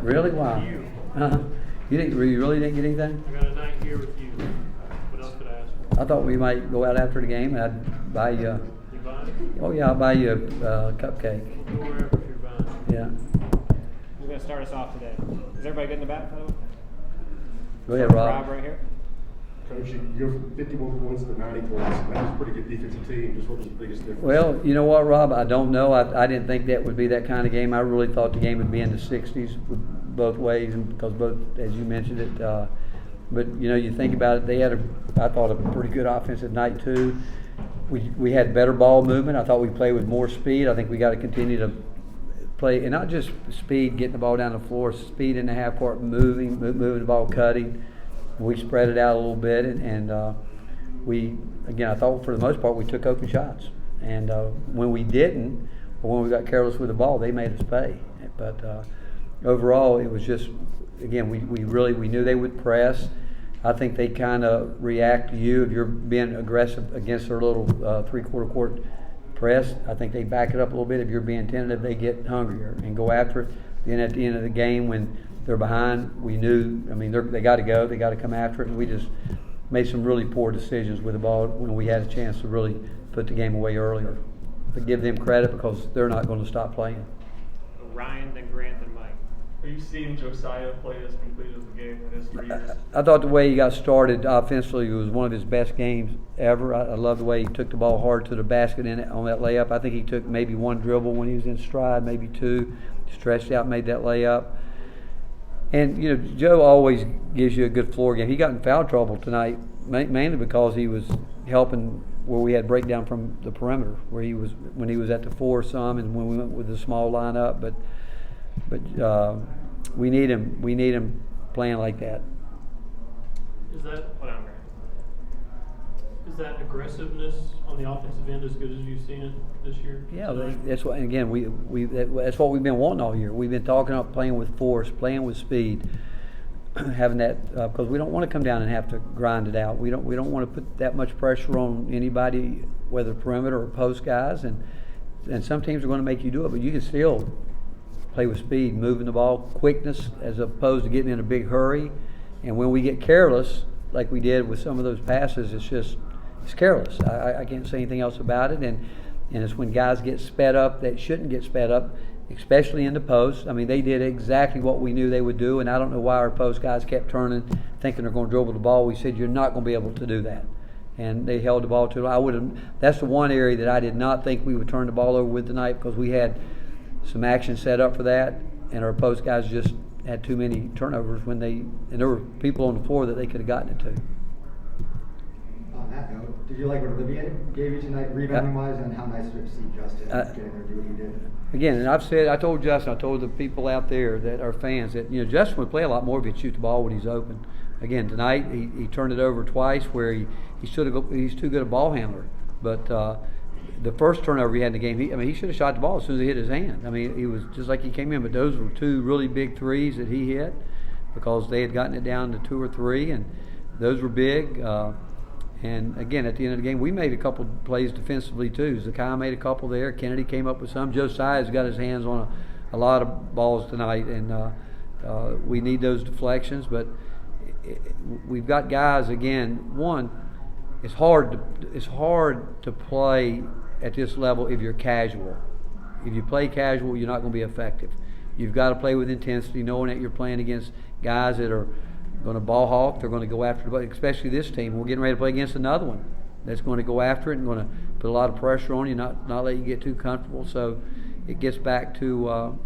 Really? Wow. You. You really didn't get anything? I got a night here with you. What else could I ask for? I thought we might go out after the game and I'd buy you. You buying? Oh yeah, I'll buy you a cupcake. We'll go wherever if you're buying. Yeah. Who's going to start us off today? Is everybody good in the back, by the way? Go ahead, Rob. Rob right here. Coach, you go from 51 points to 90 points. That was a pretty good defensive team. Just what was the biggest difference? Well, you know what, Rob? I don't know. I didn't think that would be that kind of game. I really thought the game would be in the 60s both ways, and because both, as you mentioned it. But you know, you think about it, they had I thought a pretty good offensive night too. We had better ball movement. I thought we played with more speed. I think we got to continue to play, and not just speed, getting the ball down the floor, speed in the half court, moving the ball, cutting. We spread it out a little bit, and we, again, I thought for the most part we took open shots. And when we didn't, or when we got careless with the ball, they made us pay. But overall, it was just, again, we knew they would press. I think they kind of react to you if you're being aggressive against their little three-quarter court press. I think they back it up a little bit. If you're being tentative, they get hungrier and go after it. Then at the end of the game, when they're behind, we knew, I mean, they got to go. They got to come after it. And we just made some really poor decisions with the ball when we had a chance to really put the game away earlier. But give them credit because they're not going to stop playing. Ryan, then Grant, then Mike. Are you seeing Josiah play as complete as the game in his 3 years? I thought the way he got started offensively was one of his best games ever. I love the way he took the ball hard to the basket on that layup. I think he took maybe one dribble when he was in stride, maybe two, stretched out, made that layup. And, you know, Joe always gives you a good floor game. He got in foul trouble tonight, mainly because he was helping where we had breakdown from the perimeter, when he was at the four some, and when we went with the small lineup. But we need him playing like that. Is that Hold on, Grant. Is that aggressiveness on the offensive end as good as you've seen it this year? Yeah, that's what. Again, that's what we've been wanting all year. We've been talking about playing with force, playing with speed, having that because we don't want to come down and have to grind it out. We don't want to put that much pressure on anybody, whether perimeter or post guys, and some teams are going to make you do it, but you can still play with speed, moving the ball, quickness, as opposed to getting in a big hurry. And when we get careless, like we did with some of those passes, it's careless. I can't say anything else about it. And it's when guys get sped up that shouldn't get sped up, especially in the post. I mean, they did exactly what we knew they would do, and I don't know why our post guys kept turning, thinking they're going to dribble the ball. We said, you're not going to be able to do that. And they held the ball to that's the one area that I did not think we would turn the ball over with tonight, because we had some action set up for that, and our post guys just had too many turnovers and there were people on the floor that they could have gotten it to. On that note, did you like what Olivier gave you tonight, rebounding wise, and how nice to see Justin getting there do what he did? Again, and I told Justin, I told the people out there that are fans that, you know, Justin would play a lot more if he'd shoot the ball when he's open. Again, tonight he turned it over twice where he's too good a ball handler. But the first turnover he had in the game, he should have shot the ball as soon as it hit his hand. I mean, he was just like he came in, but those were two really big threes that he hit because they had gotten it down to 2 or 3, and those were big. And again, at the end of the game, we made a couple plays defensively too. Zakai made a couple there. Kennedy came up with some. Josiah's got his hands on a lot of balls tonight, and we need those deflections. But we've got guys, again, one, it's hard to play at this level if you're casual. If you play casual, you're not going to be effective. You've got to play with intensity, knowing that you're playing against guys that are going to ball hawk. They're going to go after the ball, especially this team. We're getting ready to play against another one that's going to go after it and going to put a lot of pressure on you, not let you get too comfortable. So it gets back to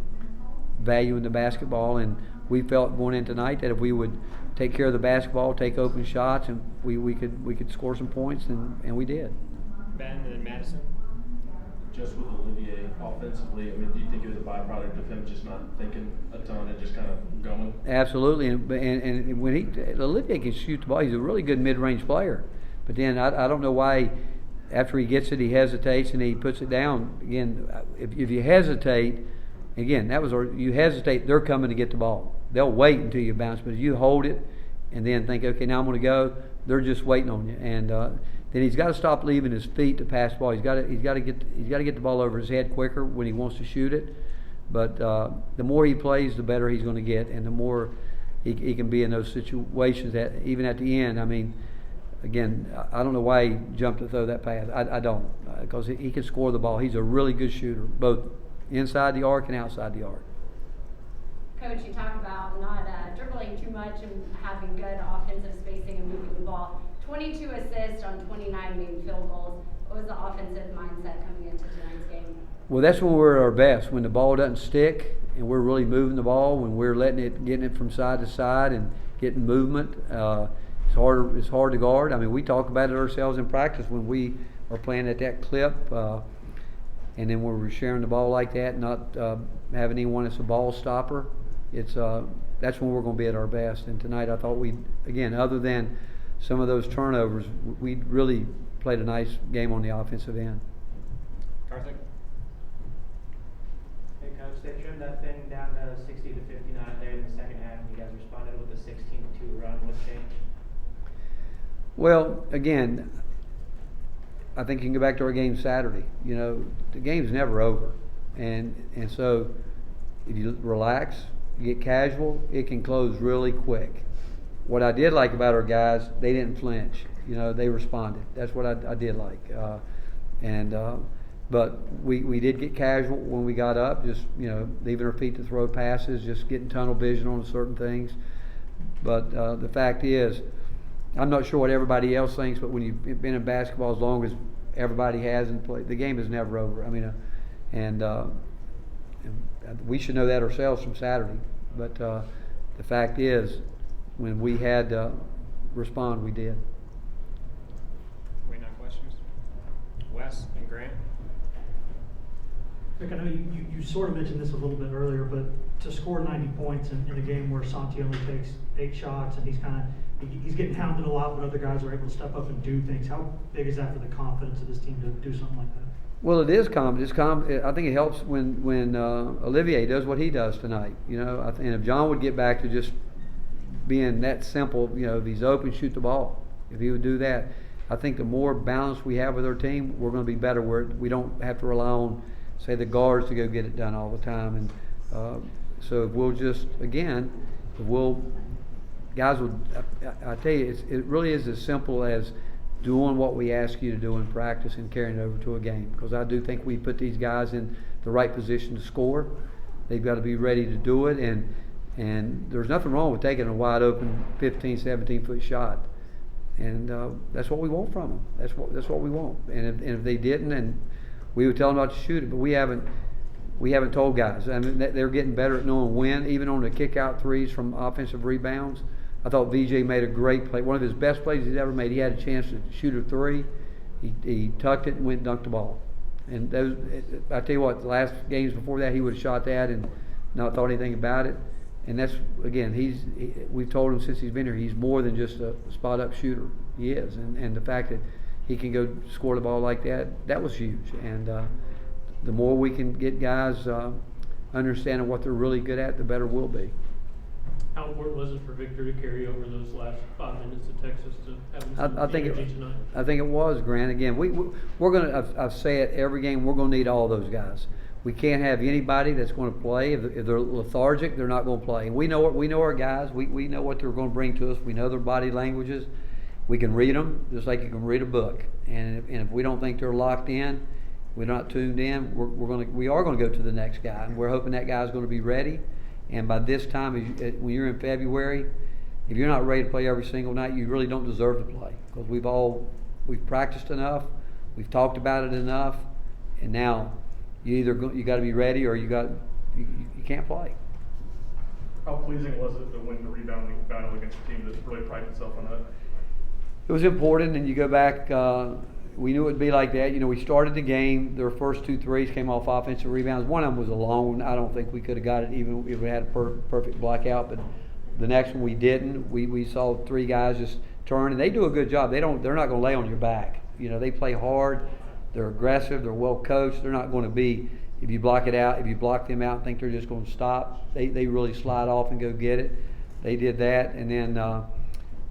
valuing the basketball, and we felt going in tonight that if we would take care of the basketball, take open shots, and we could score some points, and we did. Ben and then Madison. Just with Olivier offensively, I mean, do you think it was a byproduct of him just not thinking a ton and just kind of going? Absolutely, and when Olivier can shoot the ball, he's a really good mid-range player. But then I don't know why, after he gets it, he hesitates and he puts it down. Again, if you hesitate, again, you hesitate, they're coming to get the ball. They'll wait until you bounce, but if you hold it and then think, okay, now I'm going to go, they're just waiting on you. And then he's got to stop leaving his feet to pass the ball. He's got to get the ball over his head quicker when he wants to shoot it. But the more he plays, the better he's going to get, and the more he can be in those situations that even at the end. I mean, again, I don't know why he jumped to throw that pass. I don't, because he can score the ball. He's a really good shooter, both inside the arc and outside the arc. Coach, you talk about not dribbling too much and having good offensive spacing and moving the ball. 22 assists on 29 made field goals. What was the offensive mindset coming into tonight's game? Well, that's when we're at our best, when the ball doesn't stick and we're really moving the ball, when we're getting it from side to side and getting movement. It's hard to guard. I mean, we talk about it ourselves in practice when we are playing at that clip, and then when we're sharing the ball like that, not having anyone that's a ball stopper. That's when we're going to be at our best. And tonight, I thought again, other than some of those turnovers, we really played a nice game on the offensive end. Karthik? Hey Coach, they trimmed that thing down to 60 to 59 there in the second half, and you guys responded with a 16-2 run. What changed? Well, again, I think you can go back to our game Saturday. You know, the game's never over, and so if you relax, you get casual, it can close really quick. What I did like about our guys, they didn't flinch. You know, they responded. That's what I did like. But we did get casual when we got up, just, you know, leaving our feet to throw passes, just getting tunnel vision on certain things. But the fact is, I'm not sure what everybody else thinks, but when you've been in basketball as long as everybody has and played, the game is never over. I mean, and we should know that ourselves from Saturday. But the fact is, when we had to respond, we did. Waiting on questions. Wes and Grant? Rick, I know you sort of mentioned this a little bit earlier, but to score 90 points in a game where Santi only takes 8 shots and he's getting hounded a lot, but other guys are able to step up and do things. How big is that for the confidence of this team to do something like that? Well, it is confidence. I think it helps when Olivier does what he does tonight. You know, and if John would get back to just being that simple, you know, if he's open, shoot the ball. If he would do that, I think the more balance we have with our team, we're going to be better. We don't have to rely on, say, the guards to go get it done all the time. And so if we'll just, again, guys will, I tell you, it really is as simple as doing what we ask you to do in practice and carrying it over to a game. Because I do think we put these guys in the right position to score. They've got to be ready to do it, and there's nothing wrong with taking a wide open 15, 17-foot shot. And that's what we want from them. That's what we want. And if they didn't, and we would tell them not to shoot it, but we haven't told guys. I mean, they're getting better at knowing when, even on the kick-out threes from offensive rebounds. I thought VJ made a great play, one of his best plays he's ever made. He had a chance to shoot a three. He tucked it and went and dunked the ball. And those, I tell you what, the last games before that, he would have shot that and not thought anything about it. And that's, again, we've told him since he's been here, he's more than just a spot-up shooter. He is. And the fact that he can go score the ball like that was huge. And the more we can get guys understanding what they're really good at, the better we'll be. How important was it for Victor to carry over those last 5 minutes of Texas to have some energy tonight? I think it was, Grant. Again, we're going to, I say it every game, we're going to need all those guys. We can't have anybody that's going to play. If they're lethargic, they're not going to play. And we know our guys. We know what they're going to bring to us. We know their body languages. We can read them just like you can read a book. And if we don't think they're locked in, we're not tuned in, we are going to go to the next guy. And we're hoping that guy's going to be ready. And by this time, when you're in February, if you're not ready to play every single night, you really don't deserve to play. Because we've practiced enough, we've talked about it enough, and now you got to be ready or you can't play. How pleasing was it to win the rebounding battle against a team that's really prided itself on that? It was important, and you go back. We knew it would be like that. You know, we started the game. Their first 2 threes came off offensive rebounds. One of them was alone. I don't think we could have got it even if we had a perfect blackout. But the next one we didn't. We saw 3 guys just turn, and they do a good job. They're not going to lay on your back. You know, they play hard. They're aggressive. They're well coached. They're not going to be, if you block it out, if you block them out and think they're just going to stop, they really slide off and go get it. They did that, and then.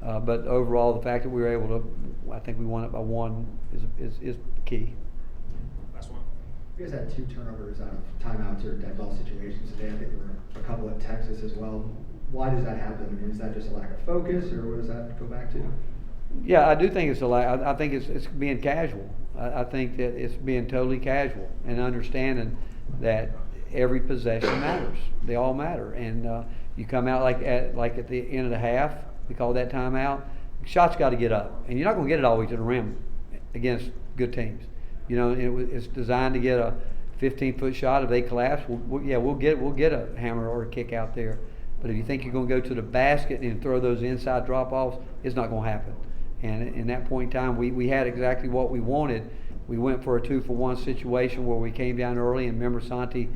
But overall, the fact that we were able to, I think we won it by 1, is key. Last one. You guys had 2 turnovers out of timeouts or dead ball situations today. I think there were a couple at Texas as well. Why does that happen? I mean, is that just a lack of focus, or what does that go back to? Yeah, I do think it's a lack. I think it's being casual. I think that it's being totally casual and understanding that every possession matters. They all matter. And you come out like at the end of the half, we call that timeout. Shots got to get up, and you're not going to get it always to the rim against good teams. You know, it's designed to get a 15-foot shot. If they collapse, we'll get a hammer or a kick out there. But if you think you're going to go to the basket and throw those inside drop-offs, it's not going to happen. And in that point in time, we had exactly what we wanted. We went for a 2-for-1 situation where we came down early, and remember Santi,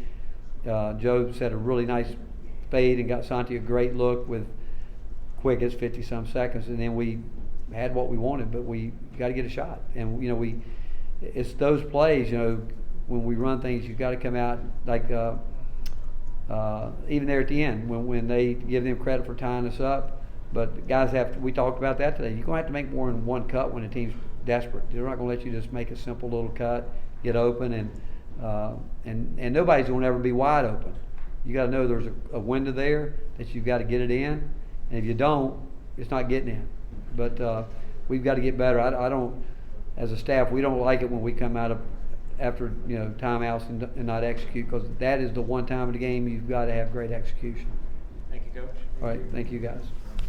Joe set a really nice fade and got Santi a great look with quick as 50-some seconds, and then we had what we wanted, but we got to get a shot. And you know, it's those plays. You know, when we run things, you've got to come out like even there at the end when they give them credit for tying us up. But guys we talked about that today. You're going to have to make more than one cut when the team's desperate. They're not going to let you just make a simple little cut, get open, and nobody's going to ever be wide open. You got to know there's a window there that you've got to get it in, and if you don't, it's not getting in. But we've got to get better. I don't, as a staff, we don't like it when we come out of after timeouts and not execute, because that is the one time of the game you've got to have great execution. Thank you, Coach. All right, thank you guys.